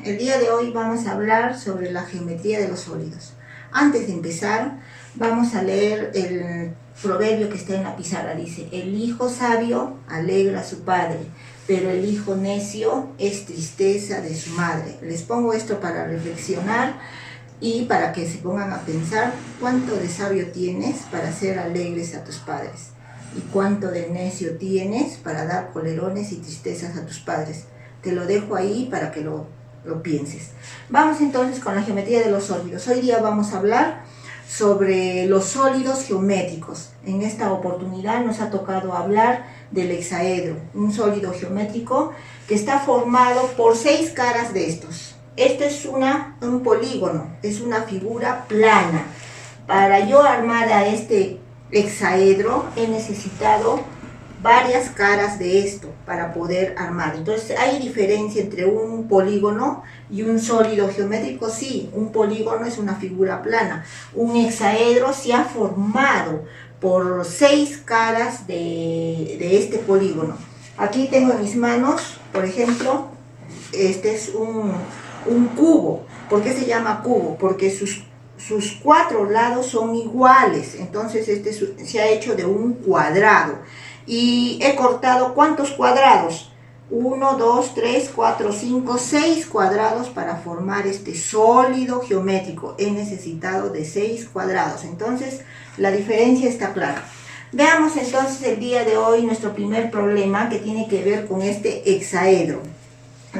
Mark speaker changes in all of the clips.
Speaker 1: El día de hoy vamos a hablar sobre la geometría de los sólidos. Antes de empezar, vamos a leer el proverbio que está en la pizarra. Dice: el hijo sabio alegra a su padre, pero el hijo necio es tristeza de su madre. Les pongo esto para reflexionar y para que se pongan a pensar cuánto de sabio tienes para hacer alegres a tus padres y cuánto de necio tienes para dar colerones y tristezas a tus padres. Te lo dejo ahí para que lo pienses. Vamos entonces con la geometría de los sólidos. Hoy día vamos a hablar sobre los sólidos geométricos. En esta oportunidad nos ha tocado hablar del hexaedro, un sólido geométrico que está formado por 6 caras de estos. Esto es un polígono, es una figura plana. Para yo armar a este hexaedro he necesitado varias caras de esto para poder armar. Entonces, ¿hay diferencia entre un polígono y un sólido geométrico? Sí, un polígono es una figura plana. Un hexaedro se ha formado por 6 caras de este polígono. Aquí tengo en mis manos, por ejemplo, este es un cubo. ¿Por qué se llama cubo? Porque sus 4 lados son iguales. Entonces este se ha hecho de un cuadrado. Y he cortado ¿cuántos cuadrados? 1, 2, 3, 4, 5, 6 cuadrados para formar este sólido geométrico. He necesitado de 6 cuadrados. Entonces la diferencia está clara. Veamos entonces el día de hoy nuestro primer problema que tiene que ver con este hexaedro.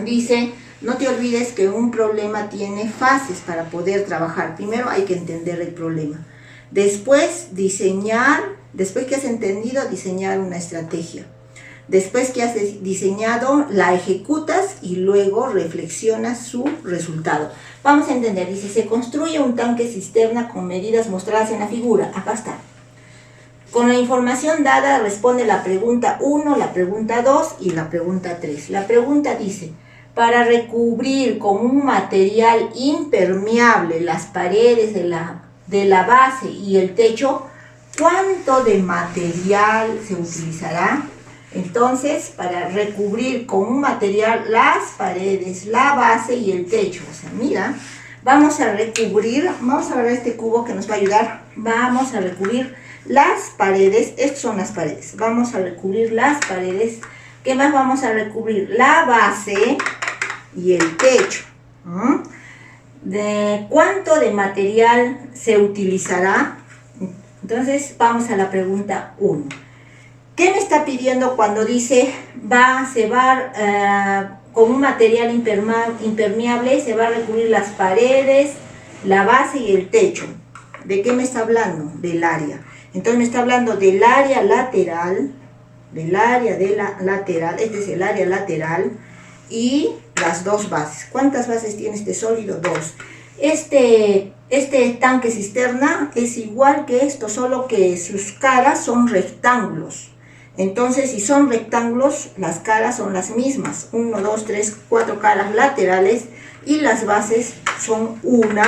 Speaker 1: Dice: no te olvides que un problema tiene fases para poder trabajar. Primero hay que entender el problema. Después después que has entendido, diseñar una estrategia. Después que has diseñado, la ejecutas y luego reflexionas su resultado. Vamos a entender. Dice: se construye un tanque cisterna con medidas mostradas en la figura. Acá está. Con la información dada responde la pregunta 1, la pregunta 2 y la pregunta 3. La pregunta dice: para recubrir con un material impermeable las paredes de la base y el techo, ¿cuánto de material se utilizará? Entonces, para recubrir con un material las paredes, la base y el techo, o sea, mira, vamos a recubrir, vamos a ver este cubo que nos va a ayudar. Vamos a recubrir las paredes, estas son las paredes, vamos a recubrir las paredes. ¿Qué más vamos a recubrir? La base y el techo. ¿De cuánto de material se utilizará? Entonces vamos a la pregunta 1. ¿Qué me está pidiendo cuando dice con un material impermeable se va a recubrir las paredes, la base y el techo? ¿De qué me está hablando? Del área. Entonces me está hablando del área lateral, este es el área lateral, y las 2 bases. ¿Cuántas bases tiene este sólido? 2. Este tanque cisterna es igual que esto, solo que sus caras son rectángulos. Entonces, si son rectángulos, las caras son las mismas. 1, 2, 3, 4 caras laterales y las bases son 1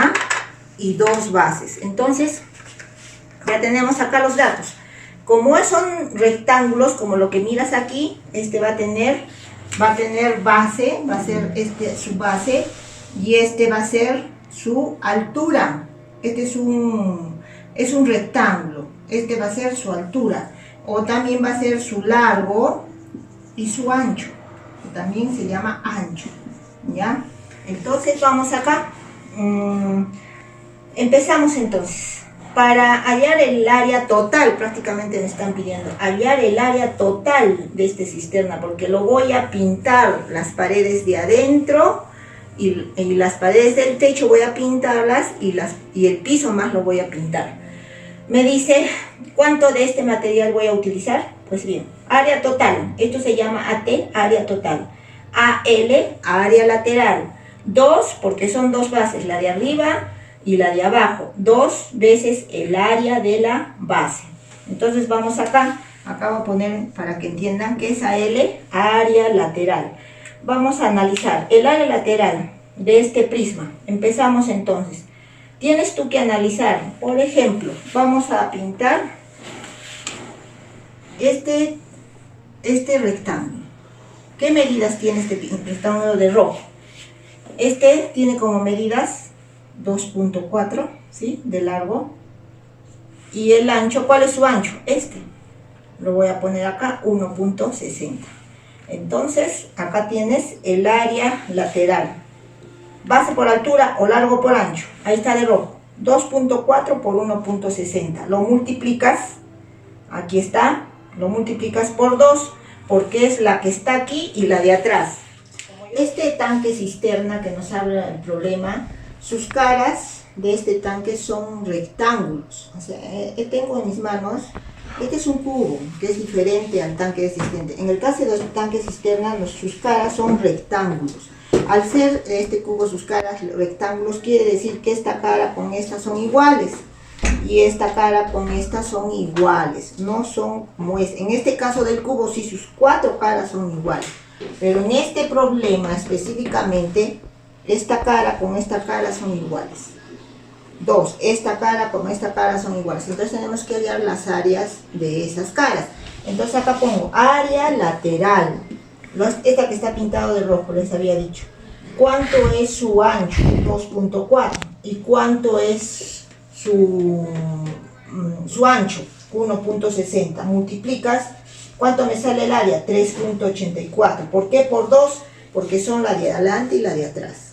Speaker 1: y 2 bases. Entonces, ya tenemos acá los datos. Como son rectángulos, como lo que miras aquí, este va a tener base, va a ser su base, y este va a ser su altura. Este es un rectángulo, este va a ser su altura, o también va a ser su largo y su ancho, que también se llama ancho, ¿ya? Entonces vamos acá, empezamos entonces. Para hallar el área total, prácticamente me están pidiendo hallar el área total de esta cisterna, porque lo voy a pintar, las paredes de adentro y las paredes del techo voy a pintarlas, y el piso más lo voy a pintar. Me dice: ¿cuánto de este material voy a utilizar? Pues bien, área total, esto se llama AT, área total. AL, área lateral. 2, porque son 2 bases, la de arriba y la de abajo, 2 veces el área de la base. Entonces vamos acá voy a poner para que entiendan que es AL, área lateral. Vamos a analizar el área lateral de este prisma. Empezamos entonces. Tienes tú que analizar, por ejemplo, vamos a pintar este rectángulo. ¿Qué medidas tiene este rectángulo de rojo? Este tiene como medidas 2.4, ¿sí? De largo. Y el ancho, ¿cuál es su ancho? Este. Lo voy a poner acá, 1.60. Entonces, acá tienes el área lateral. Base por altura o largo por ancho. Ahí está de rojo. 2.4 por 1.60. Lo multiplicas, aquí está, lo multiplicas por 2, porque es la que está aquí y la de atrás. Este tanque cisterna que nos habla del problema, sus caras de este tanque son rectángulos. O sea, tengo en mis manos, este es un cubo que es diferente al tanque existente. En el caso de los tanques cisternas, sus caras son rectángulos. Al ser este cubo sus caras rectángulos, quiere decir que esta cara con esta son iguales. Y esta cara con esta son iguales. No son como es. En este caso del cubo, sí, sus 4 caras son iguales. Pero en este problema específicamente, esta cara con esta cara son iguales. 2, esta cara con esta cara son iguales. Entonces tenemos que hallar las áreas de esas caras. Entonces acá pongo área lateral. Esta que está pintado de rojo, les había dicho. ¿Cuánto es su ancho? 2.4. ¿Y cuánto es su ancho? 1.60. Multiplicas. ¿Cuánto me sale el área? 3.84. ¿Por qué por 2? Porque son la de adelante y la de atrás.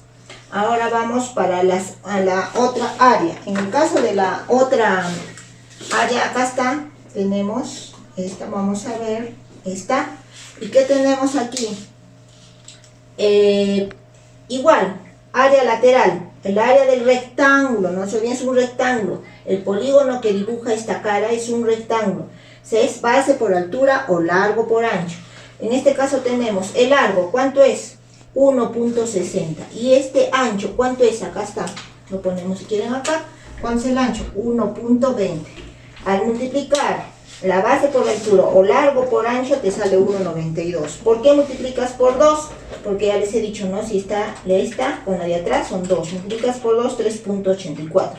Speaker 1: Ahora vamos para a la otra área. En el caso de la otra área, acá está, tenemos esta, vamos a ver, esta. ¿Y qué tenemos aquí? Igual, área lateral, el área del rectángulo, no se olviden, es un rectángulo. El polígono que dibuja esta cara es un rectángulo. Es base por altura o largo por ancho. En este caso tenemos el largo, ¿cuánto es? 1.60. Y este ancho, ¿cuánto es? Acá está, lo ponemos si quieren acá. ¿Cuánto es el ancho? 1.20. Al multiplicar la base por altura o largo por ancho te sale 1.92. ¿Por qué multiplicas por 2? Porque ya les he dicho, ¿no? Si está esta con la de atrás son 2. Multiplicas por 2, 3.84.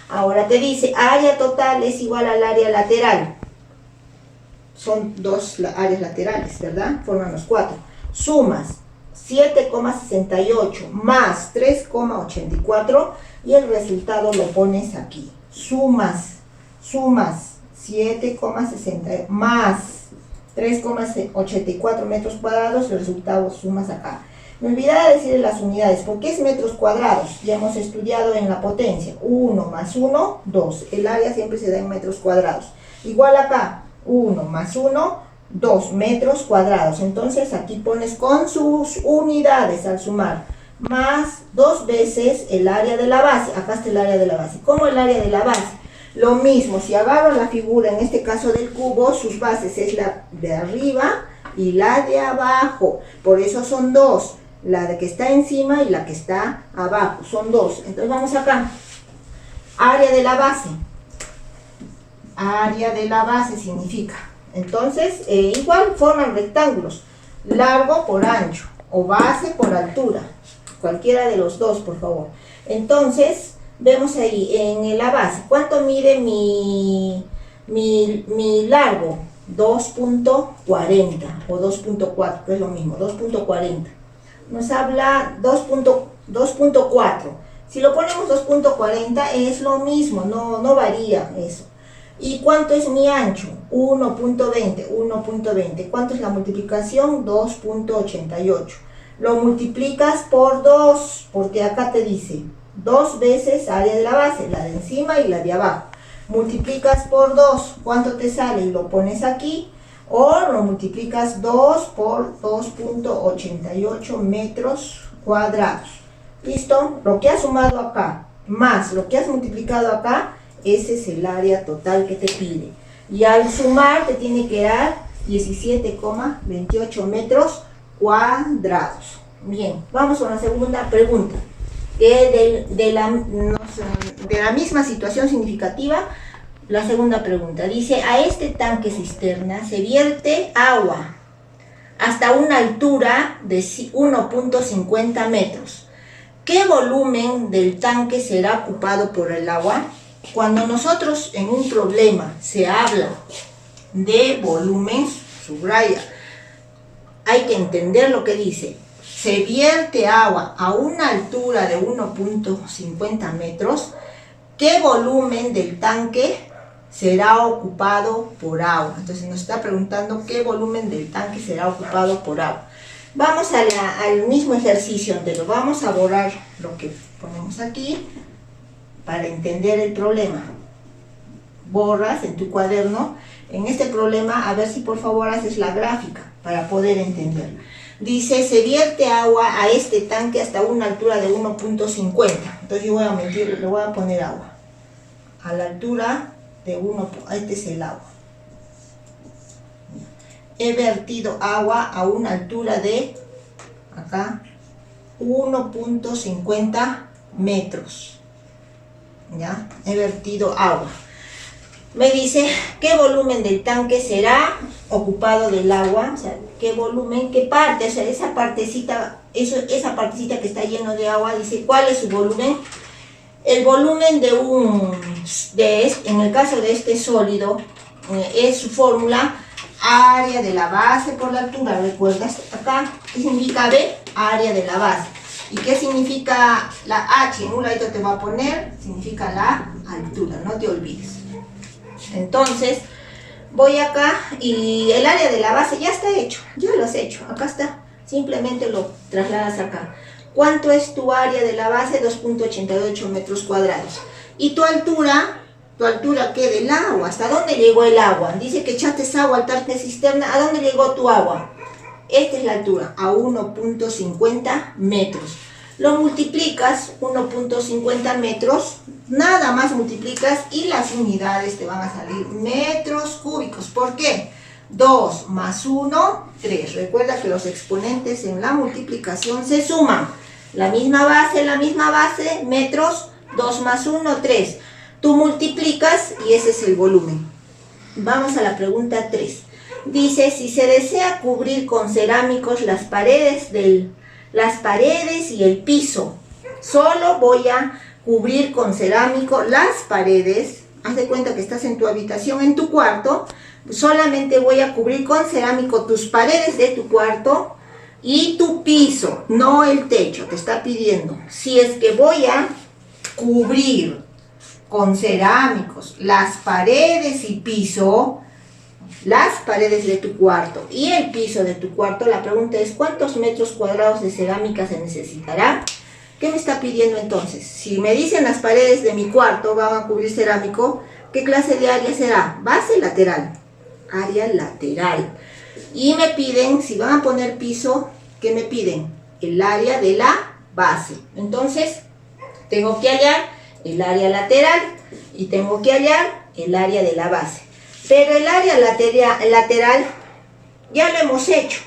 Speaker 1: Ahora te dice, área total es igual al área lateral. Son 2 áreas laterales, ¿verdad? Forman los 4. Sumas 7,68 más 3,84 y el resultado lo pones aquí. Sumas 7,60 más 3,84 metros cuadrados, el resultado sumas acá. Me olvidaba decir las unidades, porque es metros cuadrados, ya hemos estudiado en la potencia, 1 más 1, 2, el área siempre se da en metros cuadrados. Igual acá, 1 más 1, 2 metros cuadrados, entonces aquí pones con sus unidades al sumar, más 2 veces el área de la base, acá está el área de la base. ¿Cómo el área de la base? Lo mismo, si agarro la figura, en este caso del cubo, sus bases es la de arriba y la de abajo, por eso son 2, la de que está encima y la que está abajo, son 2. Entonces vamos acá, área de la base significa, entonces igual forman rectángulos, largo por ancho o base por altura, cualquiera de los dos, por favor. Entonces vemos ahí en la base, ¿cuánto mide mi largo? 2.40 o 2.4, que es lo mismo, 2.40. Nos habla 2.4. Si lo ponemos 2.40 es lo mismo, no varía eso. ¿Y cuánto es mi ancho? 1.20. ¿Cuánto es la multiplicación? 2.88. Lo multiplicas por 2, porque acá te dice 2 veces área de la base, la de encima y la de abajo. Multiplicas por 2, ¿cuánto te sale? Y lo pones aquí, o lo multiplicas 2 por 2.88 metros cuadrados. ¿Listo? Lo que has sumado acá, más lo que has multiplicado acá, ese es el área total que te pide. Y al sumar te tiene que dar 17,28 metros cuadrados. Bien, vamos a la segunda pregunta. De la misma situación significativa, la segunda pregunta dice: a este tanque cisterna se vierte agua hasta una altura de 1.50 metros. ¿Qué volumen del tanque será ocupado por el agua? Cuando nosotros en un problema se habla de volumen, subraya, hay que entender lo que dice. se vierte agua a una altura de 1.50 metros, ¿qué volumen del tanque será ocupado por agua? Entonces nos está preguntando qué volumen del tanque será ocupado por agua. Vamos al mismo ejercicio anterior. Vamos a borrar lo que ponemos aquí para entender el problema. Borras en tu cuaderno, en este problema, a ver si por favor haces la gráfica para poder entender. Dice, se vierte agua a este tanque hasta una altura de 1.50. Entonces yo voy a medir, le voy a poner agua. A la altura de 1, este es el agua. He vertido agua a una altura de, acá, 1.50 metros. ¿Ya? He vertido agua. Me dice, ¿qué volumen del tanque será ocupado del agua? O sea, ¿qué volumen? ¿Qué parte? O sea, esa partecita que está lleno de agua, dice, ¿cuál es su volumen? El volumen en el caso de este sólido, es su fórmula, área de la base por la altura. ¿Recuerdas acá? ¿Qué significa B? Área de la base. ¿Y qué significa la H? En un ladito te va a poner, significa la altura, no te olvides. Entonces, voy acá y el área de la base ya está hecho, ya lo has hecho, acá está, simplemente lo trasladas acá. ¿Cuánto es tu área de la base? 2.88 metros cuadrados. ¿Y tu altura? ¿Tu altura qué? Del agua. ¿Hasta dónde llegó el agua? Dice que echaste agua al tanque cisterna. ¿A dónde llegó tu agua? Esta es la altura, a 1.50 metros. Lo multiplicas, 1.50 metros, nada más multiplicas y las unidades te van a salir metros cúbicos. ¿Por qué? 2 más 1, 3. Recuerda que los exponentes en la multiplicación se suman. La misma base, metros, 2 más 1, 3. Tú multiplicas y ese es el volumen. Vamos a la pregunta 3. Dice, si se desea cubrir con cerámicos las paredes y el piso, solo voy a cubrir con cerámico las paredes. Haz de cuenta que estás en tu habitación, en tu cuarto, solamente voy a cubrir con cerámico tus paredes de tu cuarto y tu piso, no el techo. Te está pidiendo, si es que voy a cubrir con cerámicos las paredes y piso, las paredes de tu cuarto y el piso de tu cuarto, la pregunta es, ¿cuántos metros cuadrados de cerámica se necesitará? ¿Qué me está pidiendo entonces? Si me dicen las paredes de mi cuarto van a cubrir cerámico, ¿qué clase de área será? Base, lateral. Área lateral. Y me piden, si van a poner piso, ¿qué me piden? El área de la base. Entonces, tengo que hallar el área lateral y tengo que hallar el área de la base. Pero el área lateral ya lo hemos hecho.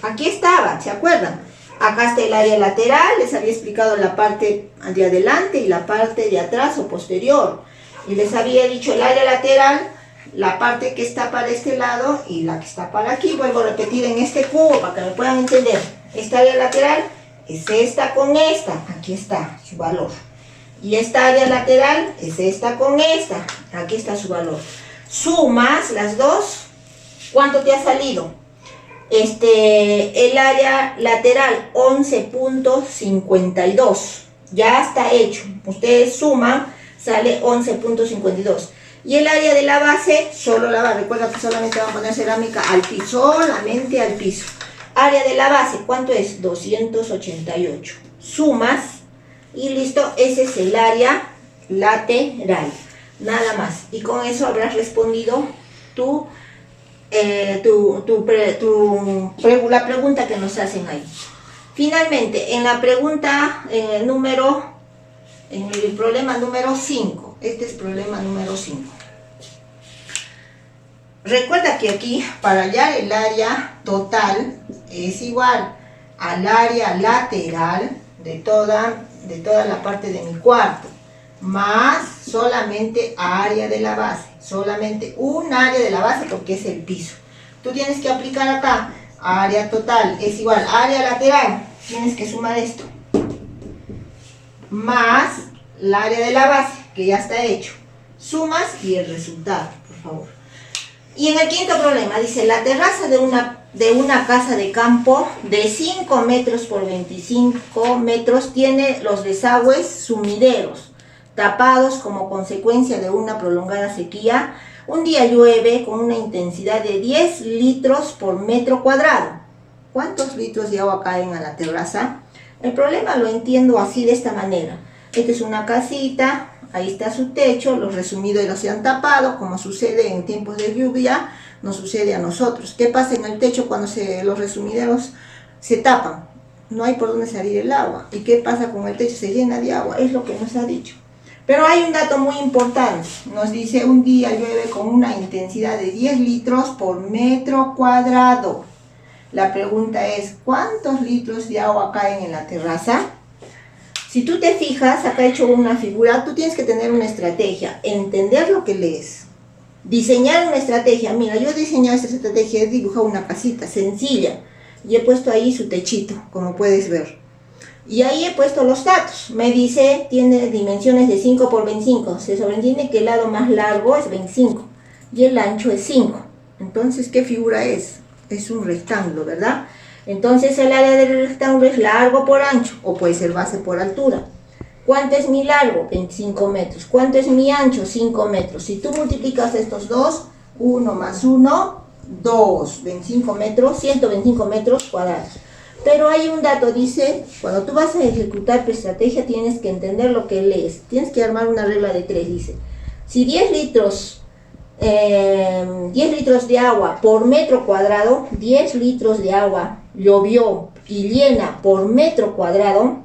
Speaker 1: Aquí estaba, ¿se acuerdan? Acá está el área lateral, les había explicado la parte de adelante y la parte de atrás o posterior. Y les había dicho el área lateral, la parte que está para este lado y la que está para aquí. Vuelvo a repetir en este cubo para que me puedan entender. Esta área lateral es esta con esta, aquí está su valor. Y esta área lateral es esta con esta, aquí está su valor. Sumas las dos, ¿cuánto te ha salido? El área lateral 11.52, ya está hecho. Ustedes suman, sale 11.52. Y el área de la base, recuerda que solamente van a poner cerámica al piso, solamente al piso. Área de la base, ¿cuánto es? 288. Sumas y listo, ese es el área lateral. Nada más. Y con eso habrás respondido la pregunta que nos hacen ahí. Finalmente, en el problema número 5, este es problema número 5. Recuerda que aquí, para hallar el área total, es igual al área lateral de toda la parte de mi cuarto, más solamente área de la base, solamente un área de la base porque es el piso. Tú tienes que aplicar acá, área total es igual, área lateral, tienes que sumar esto, más el área de la base, que ya está hecho. Sumas y el resultado, por favor. Y en el quinto problema dice, la terraza de una casa de campo de 5 metros por 25 metros tiene los desagües sumideros, tapados como consecuencia de una prolongada sequía. Un día llueve con una intensidad de 10 litros por metro cuadrado. ¿Cuántos litros de agua caen a la terraza? El problema lo entiendo así, de esta manera. Esta es una casita, ahí está su techo, los resumideros se han tapado, como sucede en tiempos de lluvia, nos sucede a nosotros. ¿Qué pasa en el techo cuando los resumideros se tapan? No hay por dónde salir el agua. ¿Y qué pasa con el techo? Se llena de agua, es lo que nos ha dicho. Pero hay un dato muy importante, nos dice un día llueve con una intensidad de 10 litros por metro cuadrado. La pregunta es, ¿cuántos litros de agua caen en la terraza? Si tú te fijas, acá he hecho una figura, tú tienes que tener una estrategia, entender lo que lees, diseñar una estrategia. Mira, yo he diseñado esta estrategia, he dibujado una casita sencilla y he puesto ahí su techito, como puedes ver. Y ahí he puesto los datos. Me dice, tiene dimensiones de 5 por 25. Se sobreentiende que el lado más largo es 25 y el ancho es 5. Entonces, ¿qué figura es? Es un rectángulo, ¿verdad? Entonces el área del rectángulo es largo por ancho, o puede ser base por altura. ¿Cuánto es mi largo? 25 metros. ¿Cuánto es mi ancho? 5 metros. Si tú multiplicas estos dos, 1 más 1, 2, 25 metros, 125 metros cuadrados. Pero hay un dato, dice, cuando tú vas a ejecutar tu estrategia tienes que entender lo que lees. Tienes que armar una regla de 3, dice. Si 10 litros de agua por metro cuadrado, 10 litros de agua llovió y llena por metro cuadrado,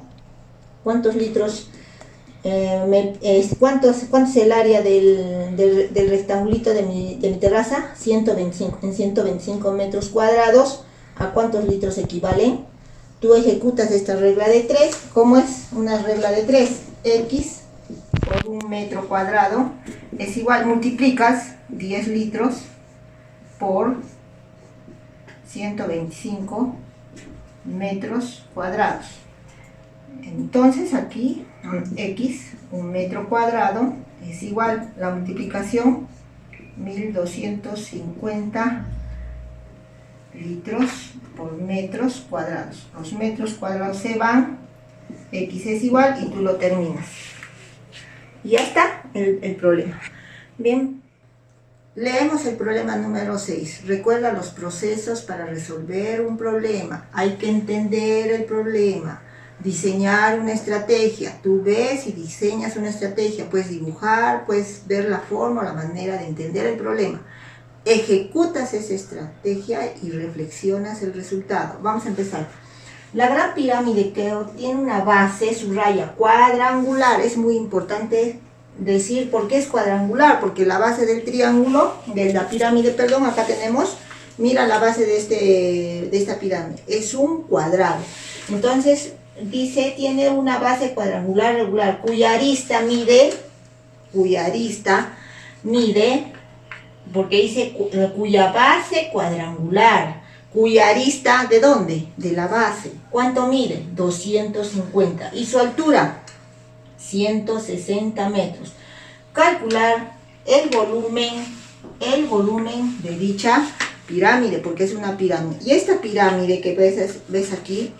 Speaker 1: ¿cuántos litros? ¿Cuánto es el área del rectangulito de mi terraza? 125. En 125 metros cuadrados, ¿a cuántos litros equivalen? Tú ejecutas esta regla de 3. ¿Cómo es una regla de 3? X por un metro cuadrado es igual, multiplicas 10 litros por 125 metros cuadrados. Entonces aquí X, un metro cuadrado, es igual, la multiplicación 1250 litros por metros cuadrados. Los metros cuadrados se van, X es igual y tú lo terminas. Y ya está el problema. Bien, leemos el problema número 6. Recuerda los procesos para resolver un problema. Hay que entender el problema, diseñar una estrategia. Tú ves y diseñas una estrategia. Puedes dibujar, puedes ver la forma o la manera de entender el problema. Ejecutas esa estrategia y reflexionas el resultado. Vamos a empezar. La gran pirámide que tiene una base, su raya cuadrangular. Es muy importante decir por qué es cuadrangular, porque la base del triángulo, de la pirámide, perdón, acá tenemos, mira la base de esta pirámide, es un cuadrado. Entonces, dice, tiene una base cuadrangular regular, cuya arista mide, porque dice cuya base cuadrangular. Cuya arista, ¿de dónde? De la base. ¿Cuánto mide? 250. ¿Y su altura? 160 metros. Calcular el volumen de dicha pirámide, porque es una pirámide. Y esta pirámide que ves aquí,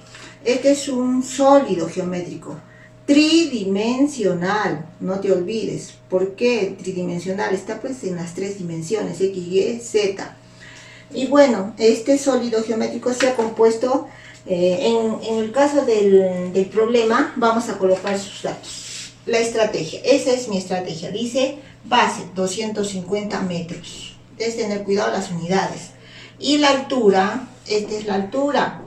Speaker 1: este es un sólido geométrico, tridimensional, no te olvides. ¿Por qué tridimensional? Está pues en las 3 dimensiones, X, Y, Z. Y bueno, este sólido geométrico se ha compuesto, en el caso del problema, vamos a colocar sus datos. La estrategia, esa es mi estrategia, dice base 250 metros. Debes tener cuidado las unidades. Y la altura, esta es la altura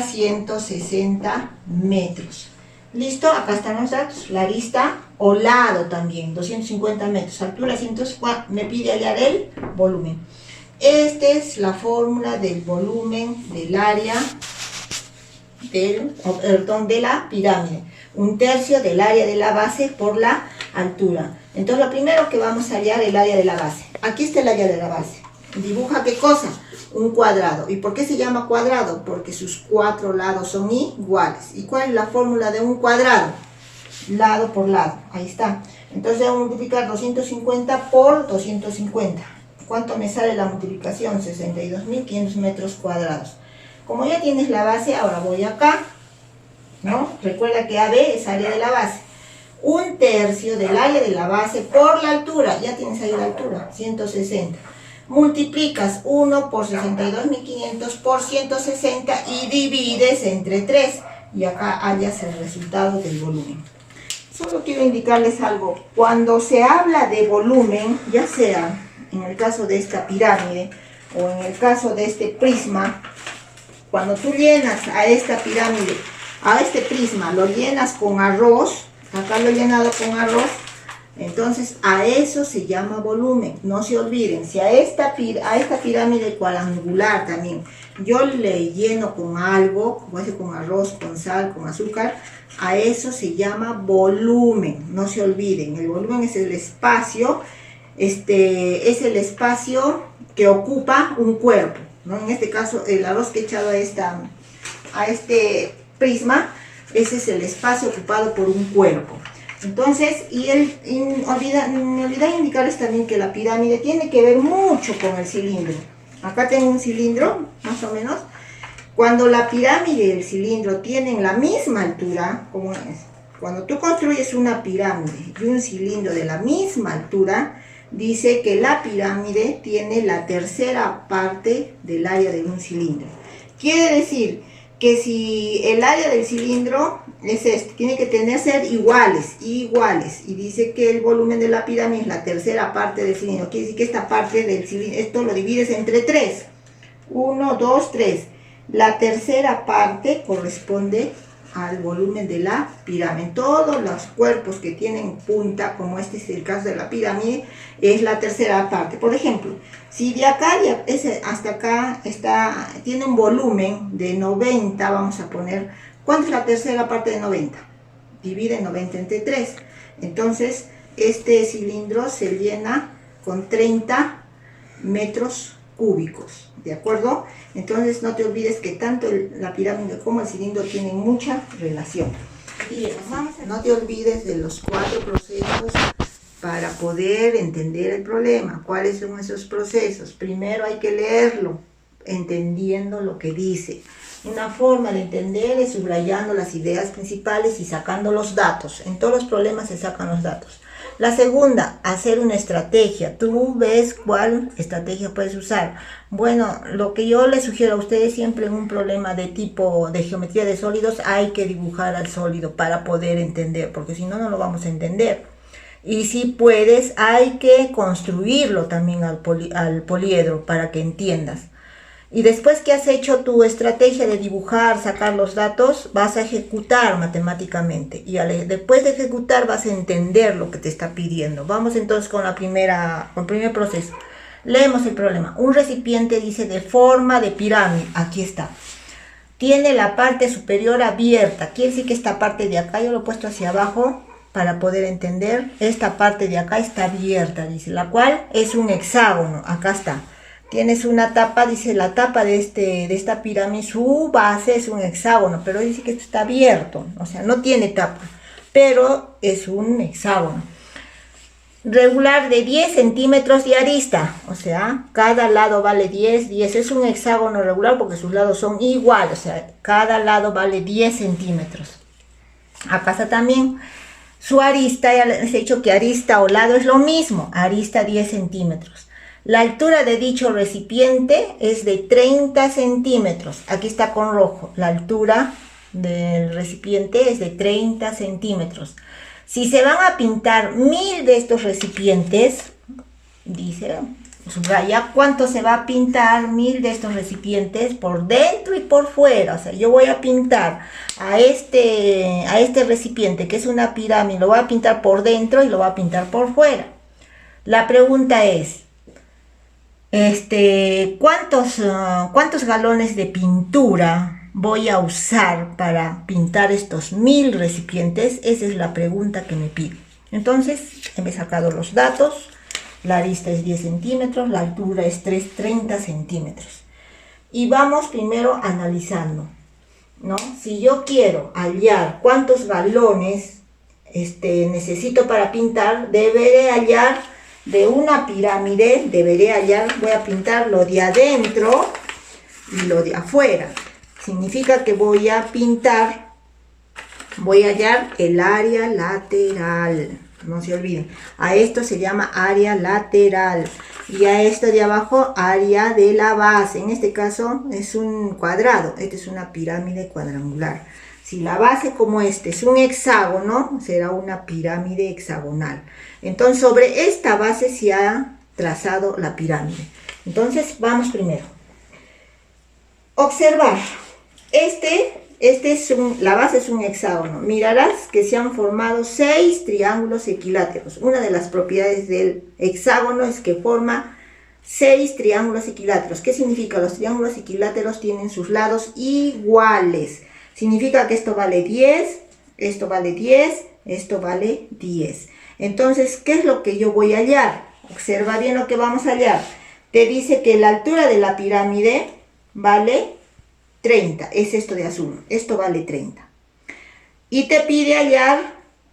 Speaker 1: 160 metros. ¿Listo? Acá están los datos. La arista o lado también, 250 metros. Altura 150, me pide hallar el volumen. Esta es la fórmula del volumen del área de la pirámide. 1/3 del área de la base por la altura. Entonces lo primero que vamos a hallar es el área de la base. Aquí está el área de la base. Dibuja ¿qué cosa? Un cuadrado. ¿Y por qué se llama cuadrado? Porque sus 4 lados son iguales. ¿Y cuál es la fórmula de un cuadrado? Lado por lado. Ahí está. Entonces vamos a multiplicar 250 por 250. ¿Cuánto me sale la multiplicación? 62.500 metros cuadrados. Como ya tienes la base, ahora voy acá, ¿no? Recuerda que AB es área de la base. 1/3 del área de la base por la altura, ya tienes ahí la altura, 160. Multiplicas 1 por 62.500 por 160 y divides entre 3. Y acá hallas el resultado del volumen. Solo quiero indicarles algo. Cuando se habla de volumen, ya sea en el caso de esta pirámide o en el caso de este prisma, cuando tú llenas a esta pirámide, a este prisma, lo llenas con arroz, acá lo he llenado con arroz, entonces a eso se llama volumen. No se olviden, si a esta pirámide cuadrangular también yo le lleno con algo, como hace con arroz, con sal, con azúcar, a eso se llama volumen. No se olviden, el volumen es el espacio, es el espacio que ocupa un cuerpo, ¿no? En este caso, el arroz que he echado a este prisma, ese es el espacio ocupado por un cuerpo. Entonces, me olvidé indicarles también que la pirámide tiene que ver mucho con el cilindro. Acá tengo un cilindro, más o menos. Cuando la pirámide y el cilindro tienen la misma altura, como es, cuando tú construyes una pirámide y un cilindro de la misma altura, dice que la pirámide tiene la tercera parte del área de un cilindro. Quiere decir que si el área del cilindro es tiene que ser iguales, y dice que el volumen de la pirámide es la tercera parte del cilindro. Quiere decir que esta parte del cilindro, esto lo divides entre 3. 1, 2, 3. La tercera parte corresponde al volumen de la pirámide. Todos los cuerpos que tienen punta, como este es el caso de la pirámide, es la tercera parte. Por ejemplo, si de acá hasta acá tiene un volumen de 90, vamos a poner, ¿cuánto es la tercera parte de 90? Divide 90 entre 3. Entonces, este cilindro se llena con 30 metros cúbicos, ¿de acuerdo? Entonces no te olvides que tanto la pirámide como el cilindro tienen mucha relación. No te olvides de los 4 procesos para poder entender el problema. ¿Cuáles son esos procesos? Primero hay que leerlo, entendiendo lo que dice. Una forma de entender es subrayando las ideas principales y sacando los datos. En todos los problemas se sacan los datos. La segunda, hacer una estrategia. Tú ves cuál estrategia puedes usar. Bueno, lo que yo les sugiero a ustedes siempre en un problema de tipo de geometría de sólidos, hay que dibujar al sólido para poder entender, porque si no, no lo vamos a entender. Y si puedes, hay que construirlo también al poliedro para que entiendas. Y después que has hecho tu estrategia de dibujar, sacar los datos, vas a ejecutar matemáticamente. Y después de ejecutar vas a entender lo que te está pidiendo. Vamos entonces con el primer proceso. Leemos el problema. Un recipiente dice de forma de pirámide. Aquí está. Tiene la parte superior abierta. Quiere decir que esta parte de acá, yo lo he puesto hacia abajo para poder entender. Esta parte de acá está abierta, dice, la cual es un hexágono. Acá está. Tienes una tapa, dice la tapa de esta pirámide, su base es un hexágono, pero dice que esto está abierto, o sea, no tiene tapa, pero es un hexágono. Regular de 10 centímetros de arista, o sea, cada lado vale 10, es un hexágono regular porque sus lados son iguales, o sea, cada lado vale 10 centímetros. Acá está también su arista, ya les he dicho que arista o lado es lo mismo, arista 10 centímetros. La altura de dicho recipiente es de 30 centímetros. Aquí está con rojo. La altura del recipiente es de 30 centímetros. Si se van a pintar 1000 de estos recipientes, dice, subraya, ¿cuánto se va a pintar 1000 de estos recipientes por dentro y por fuera? O sea, yo voy a pintar a este recipiente, que es una pirámide, lo voy a pintar por dentro y lo voy a pintar por fuera. La pregunta es, ¿cuántos galones de pintura voy a usar para pintar estos 1000 recipientes? Esa es la pregunta que me pide. Entonces, he sacado los datos. La arista es 10 centímetros, la altura es 30 centímetros. Y vamos primero analizando, ¿no? Si yo quiero hallar cuántos galones necesito para pintar, deberé hallar de una pirámide deberé hallar, voy a pintar lo de adentro y lo de afuera. Significa que voy a pintar, voy a hallar el área lateral. No se olviden, a esto se llama área lateral y a esto de abajo área de la base. En este caso es un cuadrado, esta es una pirámide cuadrangular. Si la base como este es un hexágono, será una pirámide hexagonal. Entonces sobre esta base se ha trazado la pirámide. Entonces vamos primero. Observar, la base es un hexágono. Mirarás que se han formado 6 triángulos equiláteros. Una de las propiedades del hexágono es que forma 6 triángulos equiláteros. ¿Qué significa? Los triángulos equiláteros tienen sus lados iguales. Significa que esto vale 10, esto vale 10, esto vale 10. Entonces, ¿qué es lo que yo voy a hallar? Observa bien lo que vamos a hallar. Te dice que la altura de la pirámide vale 30, es esto de azul, esto vale 30. Y te pide hallar,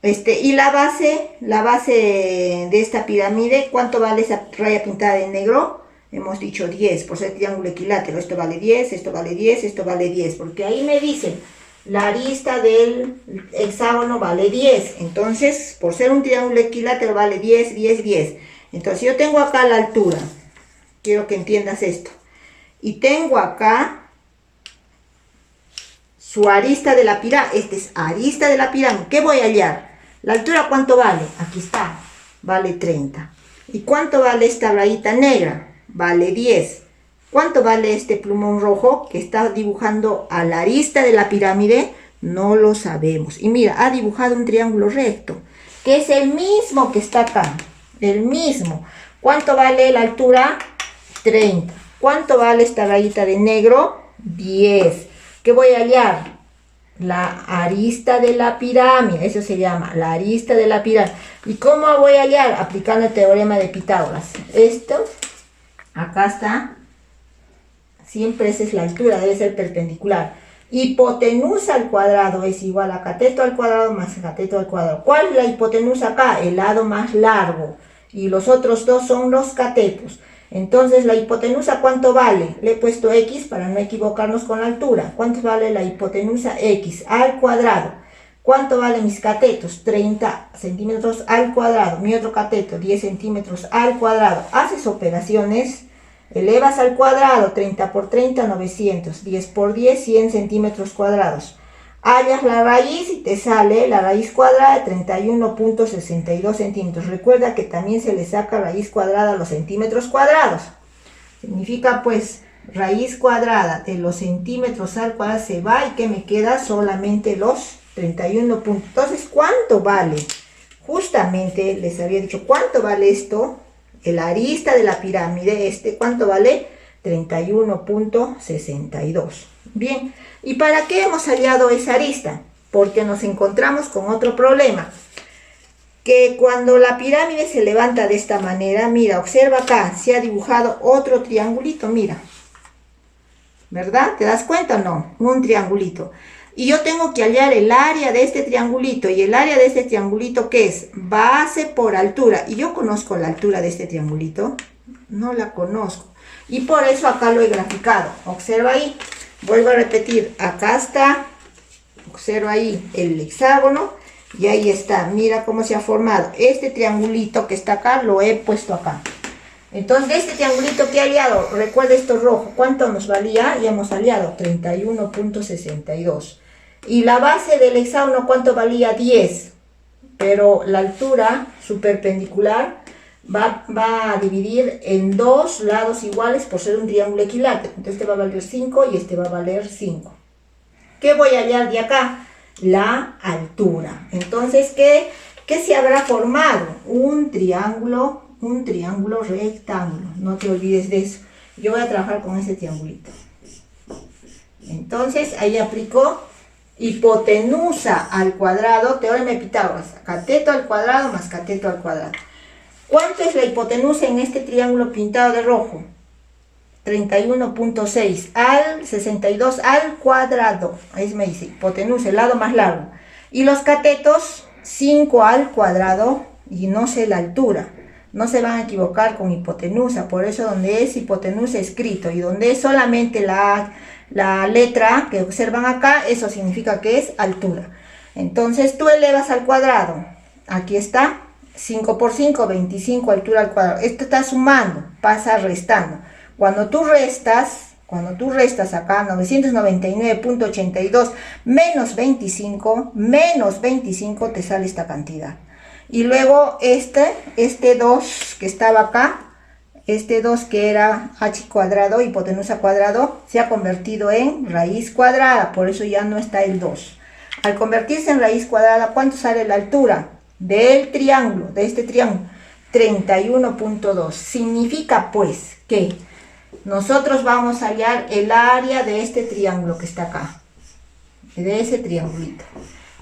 Speaker 1: y la base de esta pirámide, ¿cuánto vale esa raya pintada de negro? Hemos dicho 10, por ser triángulo equilátero, esto vale 10, esto vale 10, esto vale 10, porque ahí me dicen, la arista del hexágono vale 10, entonces, por ser un triángulo equilátero vale 10, 10, 10. Entonces, yo tengo acá la altura, quiero que entiendas esto, y tengo acá su arista de la pirámide, esta es arista de la pirámide. ¿Qué voy a hallar? ¿La altura cuánto vale? Aquí está, vale 30. ¿Y cuánto vale esta rayita negra? Vale 10. ¿Cuánto vale este plumón rojo que está dibujando a la arista de la pirámide? No lo sabemos. Y mira, ha dibujado un triángulo recto, que es el mismo que está acá, el mismo. ¿Cuánto vale la altura? 30. ¿Cuánto vale esta rayita de negro? 10. ¿Qué voy a hallar? La arista de la pirámide, eso se llama, la arista de la pirámide. ¿Y cómo voy a hallar? Aplicando el teorema de Pitágoras. Esto, acá está, siempre esa es la altura, debe ser perpendicular. Hipotenusa al cuadrado es igual a cateto al cuadrado más cateto al cuadrado. ¿Cuál es la hipotenusa acá? El lado más largo. Y los otros dos son los catetos. Entonces, ¿la hipotenusa cuánto vale? Le he puesto x para no equivocarnos con la altura. ¿Cuánto vale la hipotenusa? X al cuadrado. ¿Cuánto valen mis catetos? 30 centímetros al cuadrado. Mi otro cateto, 10 centímetros al cuadrado. Haces operaciones, elevas al cuadrado, 30 por 30, 900. 10 por 10, 100 centímetros cuadrados. Hallas la raíz y te sale la raíz cuadrada de 31.62 centímetros. Recuerda que también se le saca raíz cuadrada a los centímetros cuadrados. Significa pues raíz cuadrada de los centímetros al cuadrado se va y que me queda solamente los 31 puntos. Entonces, ¿cuánto vale? Justamente les había dicho, ¿cuánto vale esto? El arista de la pirámide, ¿cuánto vale? 31.62. Bien, ¿y para qué hemos hallado esa arista? Porque nos encontramos con otro problema. Que cuando la pirámide se levanta de esta manera, mira, observa acá, se ha dibujado otro triangulito, mira. ¿Verdad? ¿Te das cuenta o no? Un triangulito. Y yo tengo que hallar el área de este triangulito. ¿Y el área de este triangulito qué es? Base por altura. ¿Y yo conozco la altura de este triangulito? No la conozco. Y por eso acá lo he graficado. Observa ahí. Vuelvo a repetir. Acá está. Observa ahí el hexágono. Y ahí está. Mira cómo se ha formado. Este triangulito que está acá lo he puesto acá. Entonces, de este triangulito que he hallado, recuerda esto rojo, ¿cuánto nos valía? Ya hemos hallado 31.62. Y la base del hexágono, ¿cuánto valía? 10. Pero la altura, su perpendicular, va a dividir en dos lados iguales por ser un triángulo equilátero. Entonces, este va a valer 5 y este va a valer 5. ¿Qué voy a hallar de acá? La altura. Entonces, ¿qué se habrá formado? Un triángulo rectángulo. No te olvides de eso. Yo voy a trabajar con ese triangulito. Entonces, ahí aplico hipotenusa al cuadrado, teorema de Pitágoras, cateto al cuadrado más cateto al cuadrado. ¿Cuánto es la hipotenusa en este triángulo pintado de rojo? 31.6 al 62 al cuadrado. Ahí me dice hipotenusa, el lado más largo. Y los catetos, 5 al cuadrado, y no sé la altura. No se van a equivocar con hipotenusa, por eso donde es hipotenusa escrito y donde es solamente la letra que observan acá, eso significa que es altura. Entonces tú elevas al cuadrado, aquí está, 5 por 5, 25, altura al cuadrado. Esto está sumando, pasa restando. Cuando tú restas acá 999.82 menos 25 te sale esta cantidad. Y luego este 2 que estaba acá, este 2 que era h cuadrado, hipotenusa cuadrado, se ha convertido en raíz cuadrada, por eso ya no está el 2. Al convertirse en raíz cuadrada, ¿cuánto sale la altura del triángulo, de este triángulo? 31.2. Significa pues que nosotros vamos a hallar el área de este triángulo que está acá, de ese triangulito.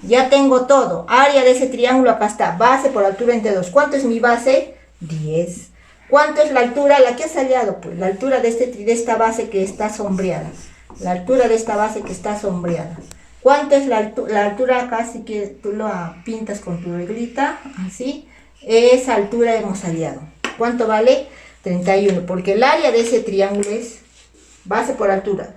Speaker 1: Ya tengo todo, área de ese triángulo, acá está, base por altura entre 2. ¿Cuánto es mi base? 10. ¿Cuánto es la altura? La que has hallado, pues la altura de esta base que está sombreada. La altura de esta base que está sombreada. ¿Cuánto es la altura acá? Así que tú lo pintas con tu reglita, así. Esa altura hemos hallado. ¿Cuánto vale? 31, porque el área de ese triángulo es base por altura.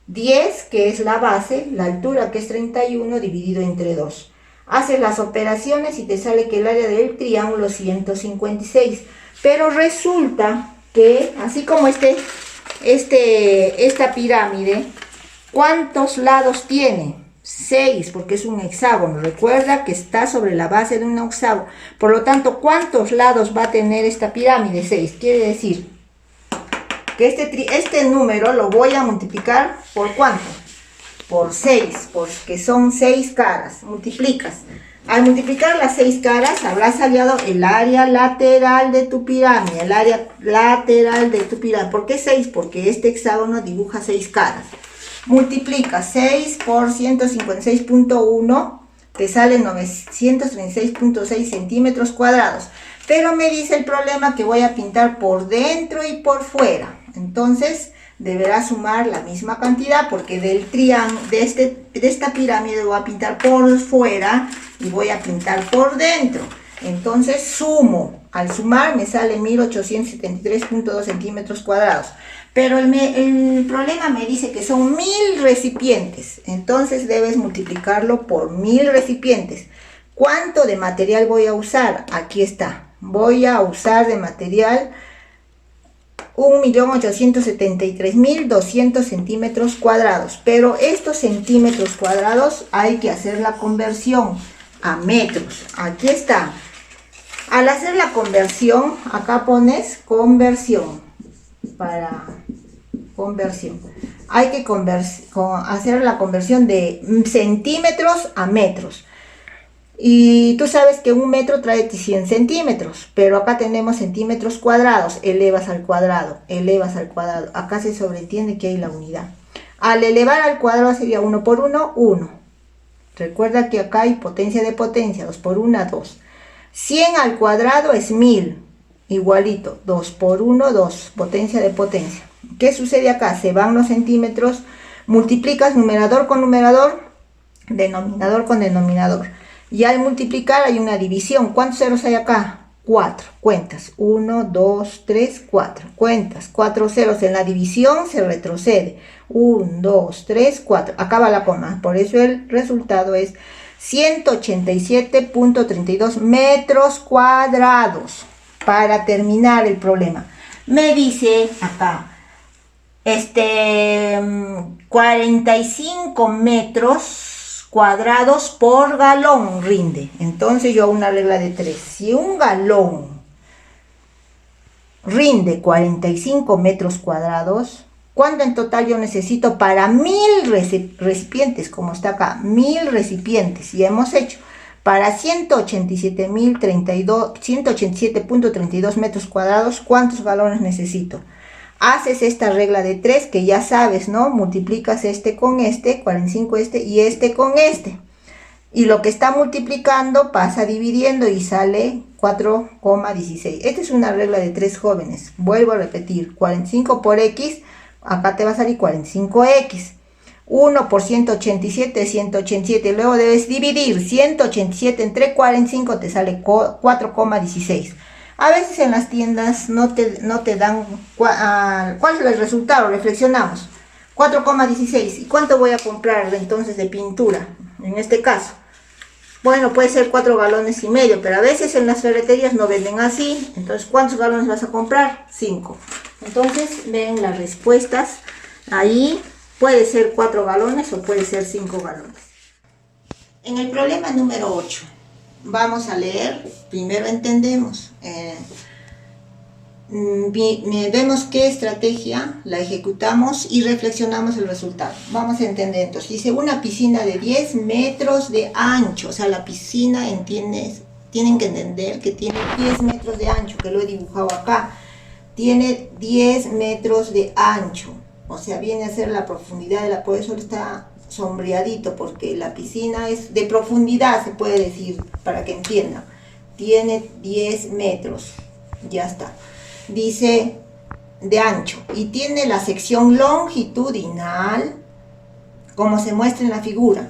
Speaker 1: 10, que es la base, la altura que es 31 dividido entre 2. Haces las operaciones y te sale que el área del triángulo es 156. Pero resulta que, así como esta pirámide, ¿cuántos lados tiene? 6, porque es un hexágono. Recuerda que está sobre la base de un hexágono. Por lo tanto, ¿cuántos lados va a tener esta pirámide? 6. Quiere decir que este número lo voy a multiplicar ¿por cuánto? Por 6, porque son 6 caras. Multiplicas. Al multiplicar las 6 caras, habrás hallado el área lateral de tu pirámide. El área lateral de tu pirámide. ¿Por qué 6? Porque este hexágono dibuja 6 caras. Multiplica 6 por 156.1, te sale 936.6 centímetros cuadrados. Pero me dice el problema que voy a pintar por dentro y por fuera. Entonces deberás sumar la misma cantidad, porque del triángulo, de esta pirámide voy a pintar por fuera y voy a pintar por dentro. Entonces sumo. Al sumar me sale 1873.2 centímetros cuadrados. Pero el problema me dice que son 1000 recipientes. Entonces debes multiplicarlo por 1000 recipientes. ¿Cuánto de material voy a usar? Aquí está. Voy a usar de material 1.873.200 centímetros cuadrados. Pero estos centímetros cuadrados hay que hacer la conversión a metros. Aquí está. Al hacer la conversión, acá pones conversión. Para conversión hay que hacer la conversión de centímetros a metros, y tú sabes que un metro trae 100 centímetros, pero acá tenemos centímetros cuadrados. Elevas al cuadrado, acá se sobreentiende que hay la unidad. Al elevar al cuadrado sería 1 por 1, 1. Recuerda que acá hay potencia de potencia, 2 por 1, 2. 100 al cuadrado es 1000. Igualito, 2 por 1, 2, potencia de potencia. ¿Qué sucede acá? Se van los centímetros, multiplicas numerador con numerador, denominador con denominador. Y al multiplicar hay una división. ¿Cuántos ceros hay acá? 4. Cuentas, 1, 2, 3, 4. Cuentas, 4 ceros. En la división se retrocede. 1, 2, 3, 4. Acaba la coma. Por eso el resultado es 187.32 metros cuadrados. Para terminar el problema, me dice acá 45 metros cuadrados por galón rinde. Entonces yo hago una regla de 3. Si un galón rinde 45 metros cuadrados, ¿cuánto en total yo necesito para 1000 recipientes? Como está acá, 1000 recipientes. Y hemos hecho para 187.32 metros cuadrados, ¿cuántos galones necesito? Haces esta regla de 3 que ya sabes, ¿no? Multiplicas este con este, 45 y este con este. Y lo que está multiplicando pasa dividiendo y sale 4,16. Esta es una regla de 3, jóvenes. Vuelvo a repetir, 45 por X, acá te va a salir 45X. 1 por 187 es 187. Luego debes dividir 187 entre 45, te sale 4,16. A veces en las tiendas no te dan cuál es el resultado, reflexionamos. 4,16. ¿Y cuánto voy a comprar entonces de pintura? En este caso. Bueno, puede ser 4,5 galones, pero a veces en las ferreterías no venden así. Entonces, ¿cuántos galones vas a comprar? 5. Entonces, ven las respuestas. Ahí puede ser 4 galones o puede ser 5 galones. En el problema número 8, vamos a leer. Primero entendemos. Vemos qué estrategia la ejecutamos y reflexionamos el resultado. Vamos a entender entonces. Dice una piscina de 10 metros de ancho. O sea, la piscina, tienen que entender que tiene 10 metros de ancho, que lo he dibujado acá. Tiene 10 metros de ancho. O sea, viene a ser la profundidad de por eso está sombreadito, porque la piscina es de profundidad, se puede decir, para que entiendan. Tiene 10 metros. Ya está. Dice de ancho y tiene la sección longitudinal como se muestra en la figura.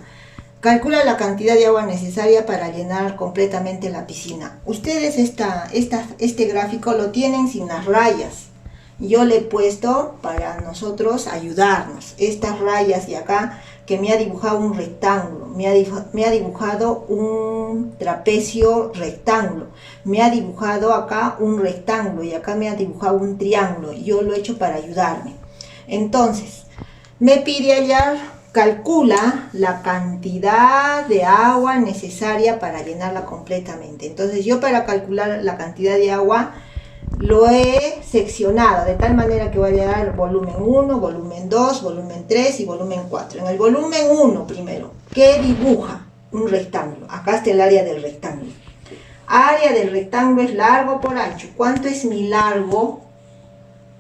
Speaker 1: Calcula la cantidad de agua necesaria para llenar completamente la piscina. Ustedes este gráfico lo tienen sin las rayas. Yo le he puesto para nosotros ayudarnos. Estas rayas de acá que me ha dibujado un rectángulo, me ha dibujado un trapecio rectángulo, me ha dibujado acá un rectángulo y acá me ha dibujado un triángulo. Yo lo he hecho para ayudarme. Entonces, me pide hallar, calcula la cantidad de agua necesaria para llenarla completamente. Entonces, yo para calcular la cantidad de agua lo he seccionado de tal manera que voy a dar volumen 1, volumen 2, volumen 3 y volumen 4. En el volumen 1 primero, ¿qué dibuja? Un rectángulo. Acá está el área del rectángulo. Área del rectángulo es largo por ancho. ¿Cuánto es mi largo?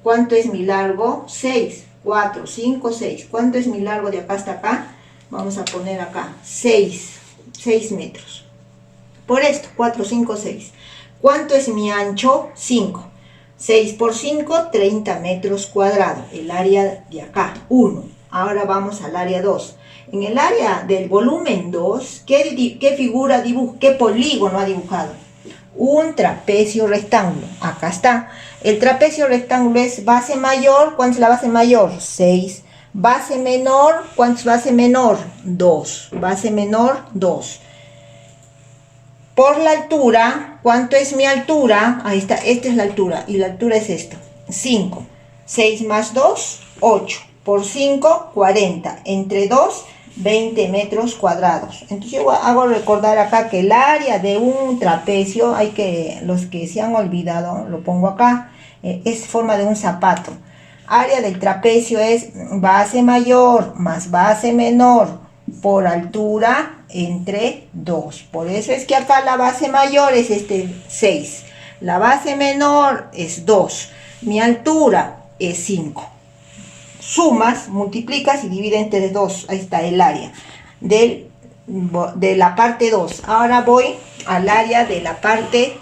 Speaker 1: ¿Cuánto es mi largo? 6, 4, 5, 6. ¿Cuánto es mi largo de acá hasta acá? Vamos a poner acá 6 metros. Por esto, 4, 5, 6. ¿Cuánto es mi ancho? 5. 6 por 5, 30 metros cuadrados. El área de acá, 1. Ahora vamos al área 2. En el área del volumen 2, ¿qué figura dibuja? ¿Qué polígono ha dibujado? Un trapecio rectángulo. Acá está. El trapecio rectángulo es base mayor. ¿Cuánto es la base mayor? 6. Base menor. ¿Cuánto es base menor? 2. Base menor, 2. Por la altura, ¿cuánto es mi altura? Ahí está, esta es la altura, y la altura es esto, 5. 6 más 2, 8. Por 5, 40. Entre 2, 20 metros cuadrados. Entonces yo hago recordar acá que el área de un trapecio, los que se han olvidado, lo pongo acá, es forma de un zapato. Área del trapecio es base mayor más base menor por altura entre 2. Por eso es que acá la base mayor es 6. La base menor es 2. Mi altura es 5. Sumas, multiplicas y divide entre 2. Ahí está el área de la parte 2. Ahora voy al área de la parte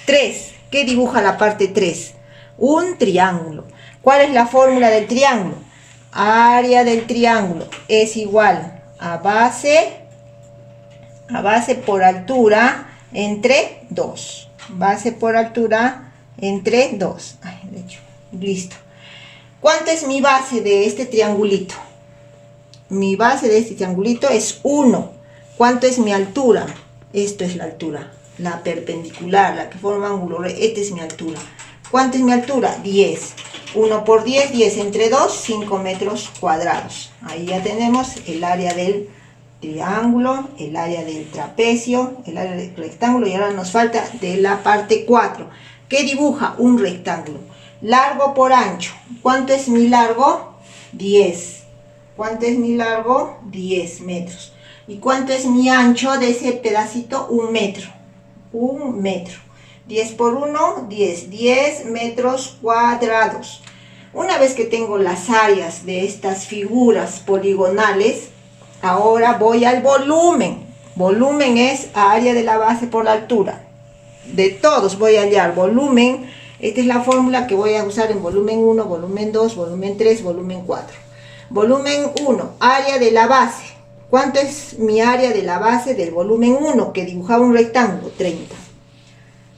Speaker 1: 3. ¿Qué dibuja la parte 3? Un triángulo. ¿Cuál es la fórmula del triángulo? Área del triángulo es igual a base por altura entre 2. Base por altura entre 2. De hecho, listo. ¿Cuánto es mi base de este triangulito? Mi base de este triangulito es 1. ¿Cuánto es mi altura? Esto es la altura, la perpendicular, la que forma ángulo recto. Esta es mi altura. ¿Cuánto es mi altura? 10. 1 por 10, 10 entre 2, 5 metros cuadrados. Ahí ya tenemos el área del triángulo, el área del trapecio, el área del rectángulo, y ahora nos falta de la parte 4. ¿Qué dibuja? Un rectángulo. Largo por ancho. ¿Cuánto es mi largo? 10. ¿Cuánto es mi largo? 10 metros. ¿Y cuánto es mi ancho de ese pedacito? 1 metro. 1 metro. 10 por 1, 10. 10 metros cuadrados. Una vez que tengo las áreas de estas figuras poligonales, ahora voy al volumen. Volumen es área de la base por la altura. De todos voy a hallar volumen. Esta es la fórmula que voy a usar en volumen 1, volumen 2, volumen 3, volumen 4. Volumen 1, área de la base. ¿Cuánto es mi área de la base del volumen 1 que dibujaba un rectángulo? 30.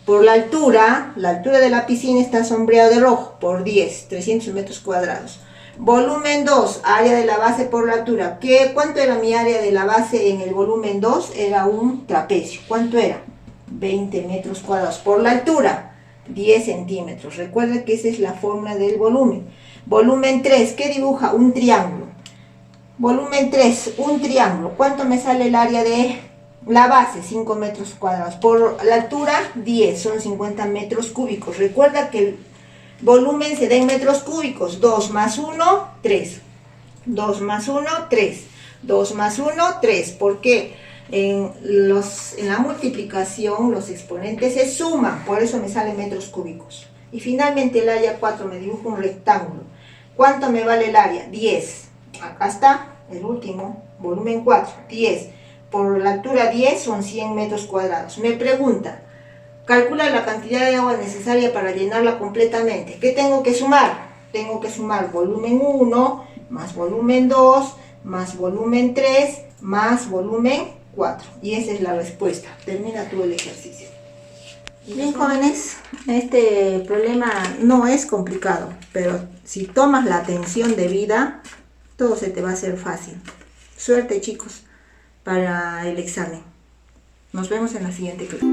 Speaker 1: Por la altura de la piscina está sombreado de rojo, por 10, 300 metros cuadrados. Volumen 2, área de la base por la altura. ¿Cuánto era mi área de la base en el volumen 2? Era un trapecio. ¿Cuánto era? 20 metros cuadrados. Por la altura, 10 centímetros. Recuerda que esa es la fórmula del volumen. Volumen 3, ¿qué dibuja? Un triángulo. Volumen 3, un triángulo. ¿Cuánto me sale el área de la base? 5 metros cuadrados. Por la altura, 10, son 50 metros cúbicos. Recuerda que el volumen se da en metros cúbicos. 2 más 1, 3. 2 más 1, 3. 2 más 1, 3. ¿Por qué? En la multiplicación los exponentes se suman, por eso me salen metros cúbicos. Y finalmente el área 4 me dibuja un rectángulo. ¿Cuánto me vale el área? 10. Acá está el último, volumen 4, 10. Por la altura 10 son 100 metros cuadrados. Me pregunta, calcula la cantidad de agua necesaria para llenarla completamente. ¿Qué tengo que sumar? Tengo que sumar volumen 1, más volumen 2, más volumen 3, más volumen 4. Y esa es la respuesta. Termina tú el ejercicio. Bien, jóvenes, este problema no es complicado, pero si tomas la atención debida, todo se te va a hacer fácil. Suerte, chicos, para el examen. Nos vemos en la siguiente clase.